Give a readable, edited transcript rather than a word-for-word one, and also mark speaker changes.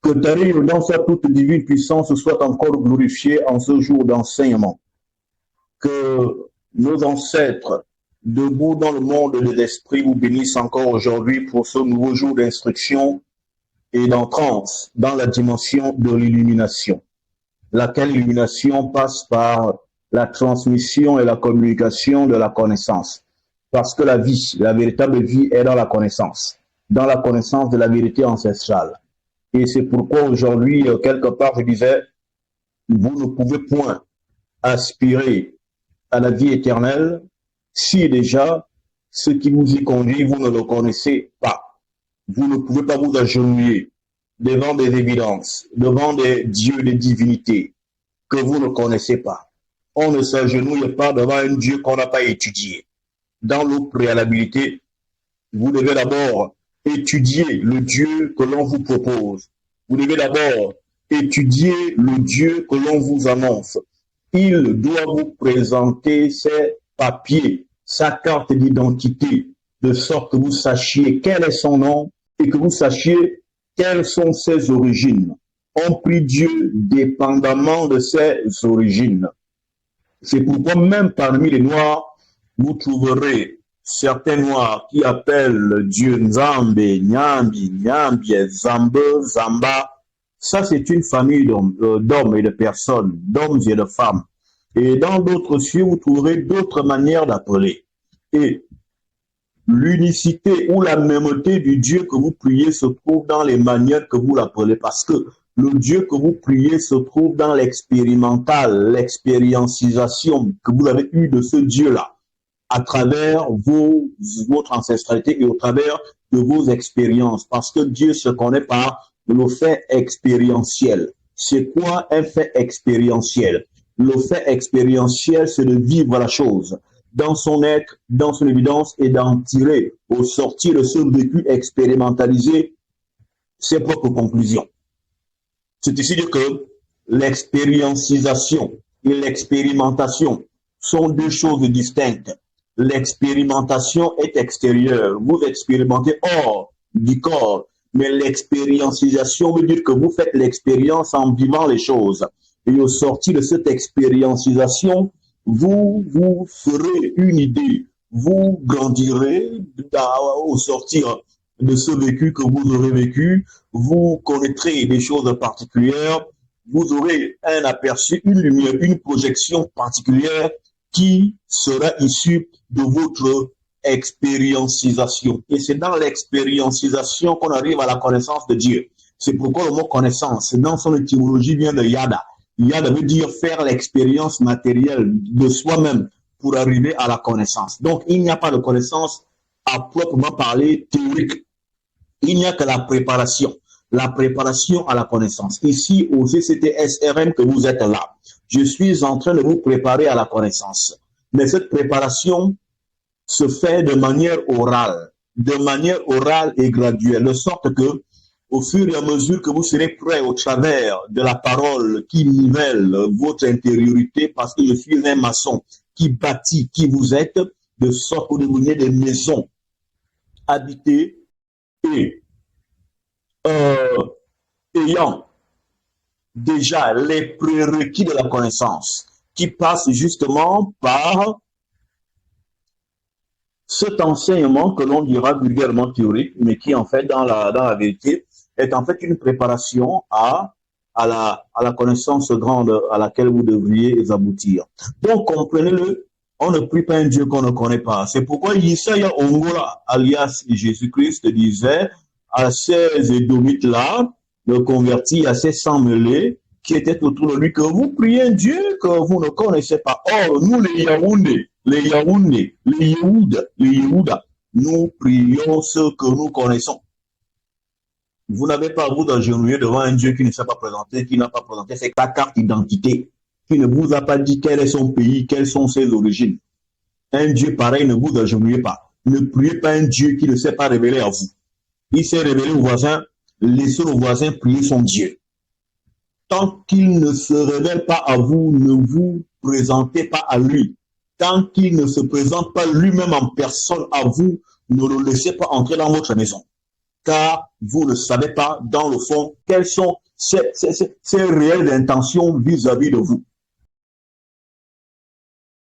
Speaker 1: Que ta règne dans sa toute divine puissance soit encore glorifiée en ce jour d'enseignement. Que nos ancêtres, debout dans le monde des esprits, vous bénissent encore aujourd'hui pour ce nouveau jour d'instruction et d'entrance dans la dimension de l'illumination, laquelle illumination passe par la transmission et la communication de la connaissance. Parce que la vie, la véritable vie est dans la connaissance de la vérité ancestrale. Et c'est pourquoi aujourd'hui, quelque part, je disais, vous ne pouvez point aspirer à la vie éternelle si déjà ce qui vous y conduit, vous ne le connaissez pas. Vous ne pouvez pas vous agenouiller devant des évidences, devant des dieux, des divinités que vous ne connaissez pas. On ne s'agenouille pas devant un Dieu qu'on n'a pas étudié. Dans l'eau préalabilité, vous devez d'abord étudier le Dieu que l'on vous propose. Vous devez d'abord étudier le Dieu que l'on vous annonce. Il doit vous présenter ses papiers, sa carte d'identité, de sorte que vous sachiez quel est son nom et que vous sachiez quelles sont ses origines. On prie Dieu dépendamment de ses origines. C'est pourquoi même parmi les Noirs, vous trouverez certains Noirs qui appellent Dieu Nzambe, Nyambi, Nyambi, Zambe, Zamba. Ça, c'est une famille d'hommes et de personnes, d'hommes et de femmes. Et dans d'autres cieux, vous trouverez d'autres manières d'appeler. Et l'unicité ou la mêmeté du Dieu que vous priez se trouve dans les manières que vous l'appelez, parce que le Dieu que vous priez se trouve dans l'expérimental, l'expériencisation que vous avez eue de ce Dieu-là, à travers votre ancestralité et au travers de vos expériences, parce que Dieu se connaît par le fait expérientiel. C'est quoi un fait expérientiel? Le fait expérientiel, c'est de vivre la chose dans son être, dans son évidence et d'en tirer, au sortir de ce vécu expérimentalisé, ses propres conclusions. C'est ici dire que l'expériencisation et l'expérimentation sont deux choses distinctes. L'expérimentation est extérieure. Vous expérimentez hors du corps, mais l'expériencisation veut dire que vous faites l'expérience en vivant les choses. Et au sortir de cette expériencisation, vous vous ferez une idée, vous grandirez au sortir de ce vécu que vous aurez vécu, vous connaîtrez des choses particulières, vous aurez un aperçu, une lumière, une projection particulière qui sera issue de votre expériencisation. Et c'est dans l'expériencisation qu'on arrive à la connaissance de Dieu. C'est pourquoi le mot connaissance, dans son étymologie, vient de yada. Yada veut dire faire l'expérience matérielle de soi-même pour arriver à la connaissance. Donc, il n'y a pas de connaissance à proprement parler théorique. Il n'y a que la préparation à la connaissance. Ici, au CCTSRM que vous êtes là, je suis en train de vous préparer à la connaissance. Mais cette préparation se fait de manière orale et graduelle, de sorte que au fur et à mesure que vous serez prêt au travers de la parole qui nivelle votre intériorité, parce que je suis un maçon qui bâtit qui vous êtes, de sorte que vous deveniez des maisons habitées et ayant déjà les prérequis de la connaissance, qui passent justement par cet enseignement que l'on dira vulgairement théorique, mais qui en fait dans la vérité est en fait une préparation à la connaissance grande à laquelle vous devriez aboutir. Donc comprenez-le, on ne prie pas un Dieu qu'on ne connaît pas. C'est pourquoi Yesaya Ongola, alias Jésus-Christ, disait à ces Édomites-là, le convertis, à ces sans-mêlés qui étaient autour de lui, que vous priez un Dieu que vous ne connaissez pas. Or, nous les Yaoundés, les Yehuda, nous prions ce que nous connaissons. Vous n'avez pas à vous agenouiller devant un Dieu qui ne s'est pas présenté, qui n'a pas présenté sa carte d'identité, qui ne vous a pas dit quel est son pays, quelles sont ses origines. Un Dieu pareil, ne vous agenouillez pas. Ne priez pas un Dieu qui ne s'est pas révélé à vous. Il s'est révélé au voisin, laissez le voisin prier son Dieu. Tant qu'il ne se révèle pas à vous, ne vous présentez pas à lui. Tant qu'il ne se présente pas lui-même en personne à vous, ne le laissez pas entrer dans votre maison. car vous ne savez pas, dans le fond, quelles sont ses réelles intentions vis-à-vis de vous.